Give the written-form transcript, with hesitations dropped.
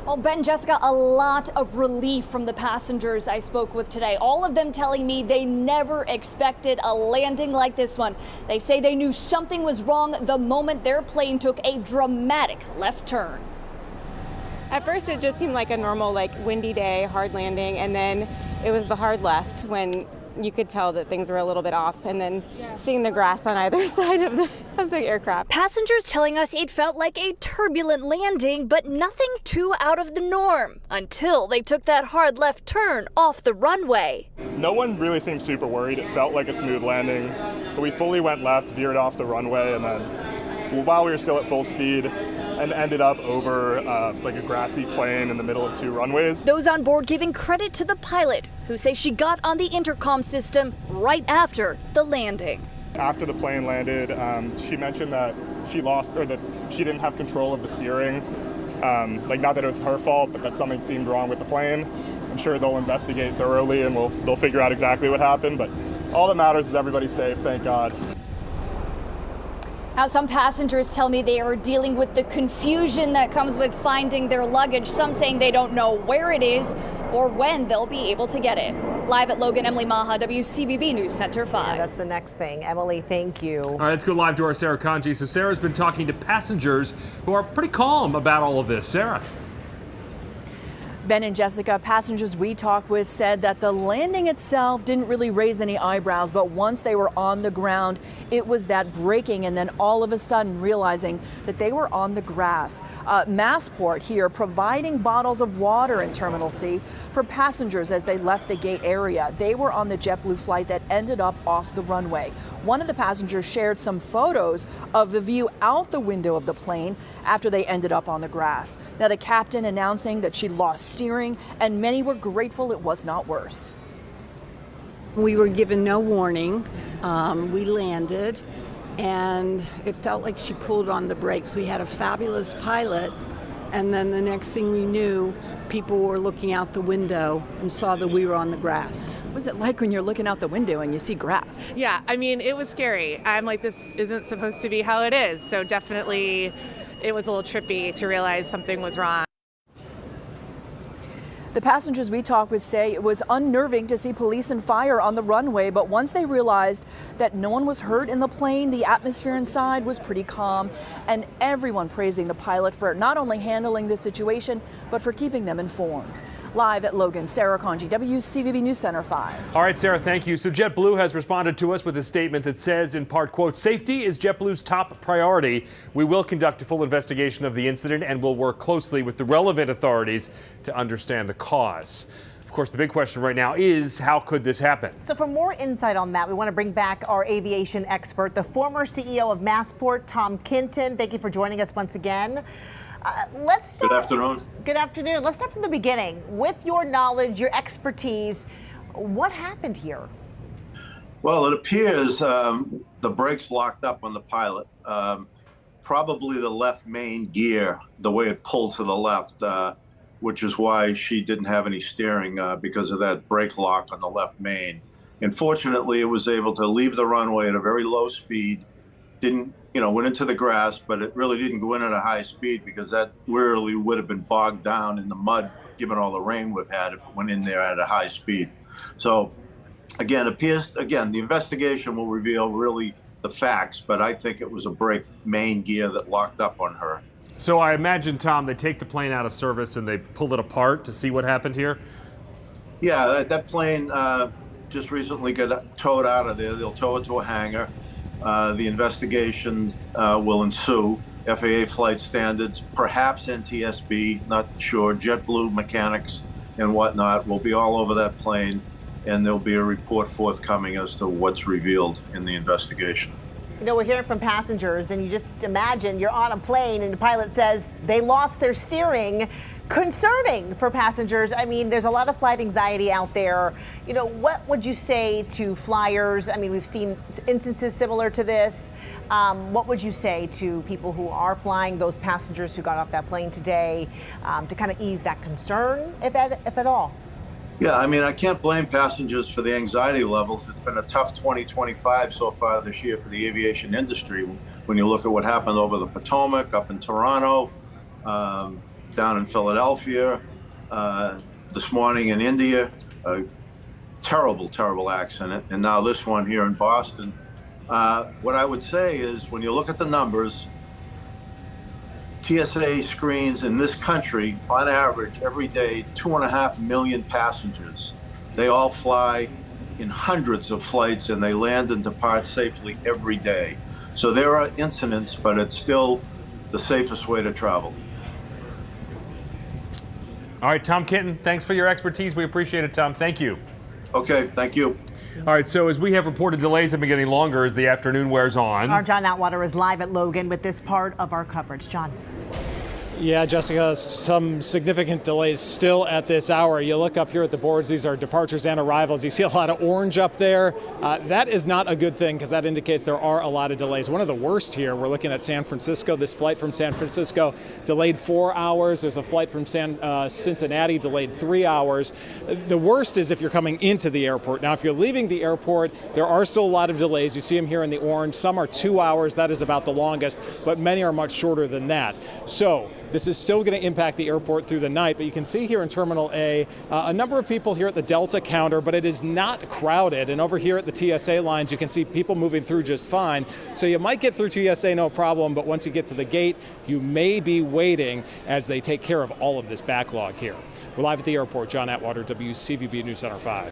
Well, Ben, Jessica, a lot of relief from the passengers I spoke with today. All of them telling me they never expected a landing like this one. They say they knew something was wrong the moment their plane took a dramatic left turn. At first, it just seemed like a normal, windy day, hard landing, and then it was the hard left when you could tell that things were a little bit off, and then seeing the grass on either side of the aircraft. Passengers telling us it felt like a turbulent landing, but nothing too out of the norm until they took that hard left turn off the runway. No one really seemed super worried. It felt like a smooth landing, but we fully went left, veered off the runway, and then while we were still at full speed, and ended up over a grassy plain in the middle of two runways. Those on board giving credit to the pilot, who say she got on the intercom system right after the landing. After the plane landed, she mentioned that she that she didn't have control of the steering. Not that it was her fault, but that something seemed wrong with the plane. I'm sure they'll investigate thoroughly and they'll figure out exactly what happened, but all that matters is everybody's safe, thank God. Now, some passengers tell me they are dealing with the confusion that comes with finding their luggage. Some saying they don't know where it is or when they'll be able to get it. Live at Logan, Emily Maha, WCVB News Center 5. Yeah, that's the next thing. Emily, thank you. All right, let's go live to our Sarah Kanji. So Sarah's been talking to passengers who are pretty calm about all of this. Sarah. Ben and Jessica, passengers we talked with said that the landing itself didn't really raise any eyebrows, but once they were on the ground, it was that braking and then all of a sudden realizing that they were on the grass. Massport here providing bottles of water in Terminal C for passengers as they left the gate area. They were on the JetBlue flight that ended up off the runway. One of the passengers shared some photos of the view out the window of the plane after they ended up on the grass. Now, the captain announcing that she lost steering, and many were grateful it was not worse. We were given no warning. We landed, and it felt like she pulled on the brakes. We had a fabulous pilot, and then the next thing we knew, people were looking out the window and saw that we were on the grass. What was it like when you're looking out the window and you see grass? Yeah, I mean, it was scary. I'm like, this isn't supposed to be how it is. So definitely it was a little trippy to realize something was wrong. The passengers we talked with say it was unnerving to see police and fire on the runway, but once they realized that no one was hurt in the plane, the atmosphere inside was pretty calm, and everyone praising the pilot for not only handling the situation, but for keeping them informed. Live at Logan, Sarah Kanji, WCVB News Center 5. All right, Sarah, thank you. So JetBlue has responded to us with a statement that says, in part, quote, "Safety is JetBlue's top priority. We will conduct a full investigation of the incident and will work closely with the relevant authorities to understand the cause." Of course, the big question right now is, how could this happen? So for more insight on that, we want to bring back our aviation expert, the former CEO of Massport, Tom Kinton. Thank you for joining us once again. Let's start. Good afternoon. Good afternoon. Let's start from the beginning. With your knowledge, your expertise, what happened here? Well, it appears the brakes locked up on the pilot. Probably the left main gear, the way it pulled to the left, which is why she didn't have any steering because of that brake lock on the left main. Unfortunately, it was able to leave the runway at a very low speed, went into the grass, but it really didn't go in at a high speed because that really would have been bogged down in the mud, given all the rain we've had if it went in there at a high speed. So again, the investigation will reveal really the facts, but I think it was a brake main gear that locked up on her. So I imagine, Tom, they take the plane out of service and they pull it apart to see what happened here? Yeah, that plane just recently got towed out of there. They'll tow it to a hangar. The investigation will ensue. FAA flight standards, perhaps NTSB, not sure. JetBlue mechanics and whatnot will be all over that plane, and there'll be a report forthcoming as to what's revealed in the investigation. You know, we're hearing from passengers, and you just imagine you're on a plane and the pilot says they lost their steering. Concerning for passengers. I mean, there's a lot of flight anxiety out there. You know, what would you say to flyers? I mean, we've seen instances similar to this. What would you say to people who are flying, those passengers who got off that plane today, to kind of ease that concern, if at all? Yeah, I mean, I can't blame passengers for the anxiety levels. It's been a tough 2025 so far this year for the aviation industry. When you look at what happened over the Potomac, up in Toronto, down in Philadelphia, this morning in India, a terrible, terrible accident, and now this one here in Boston. What I would say is, when you look at the numbers, TSA screens in this country, on average, every day, 2.5 million passengers. They all fly in hundreds of flights, and they land and depart safely every day. So there are incidents, but it's still the safest way to travel. All right, Tom Kenton, thanks for your expertise. We appreciate it, Tom. Thank you. Okay, thank you. All right, so as we have reported, delays have been getting longer as the afternoon wears on. Our John Atwater is live at Logan with this part of our coverage. John. Yeah, Jessica, some significant delays still at this hour. You look up here at the boards, these are departures and arrivals. You see a lot of orange up there. That is not a good thing because that indicates there are a lot of delays. One of the worst here, we're looking at San Francisco. This flight from San Francisco delayed 4 hours. There's a flight from Cincinnati delayed 3 hours. The worst is if you're coming into the airport. Now, if you're leaving the airport, there are still a lot of delays. You see them here in the orange. Some are 2 hours. That is about the longest, but many are much shorter than that. So this is still going to impact the airport through the night, but you can see here in Terminal A, a number of people here at the Delta counter, but it is not crowded. And over here at the TSA lines, you can see people moving through just fine. So you might get through TSA no problem, but once you get to the gate, you may be waiting as they take care of all of this backlog here. We're live at the airport. John Atwater, WCVB News Center 5.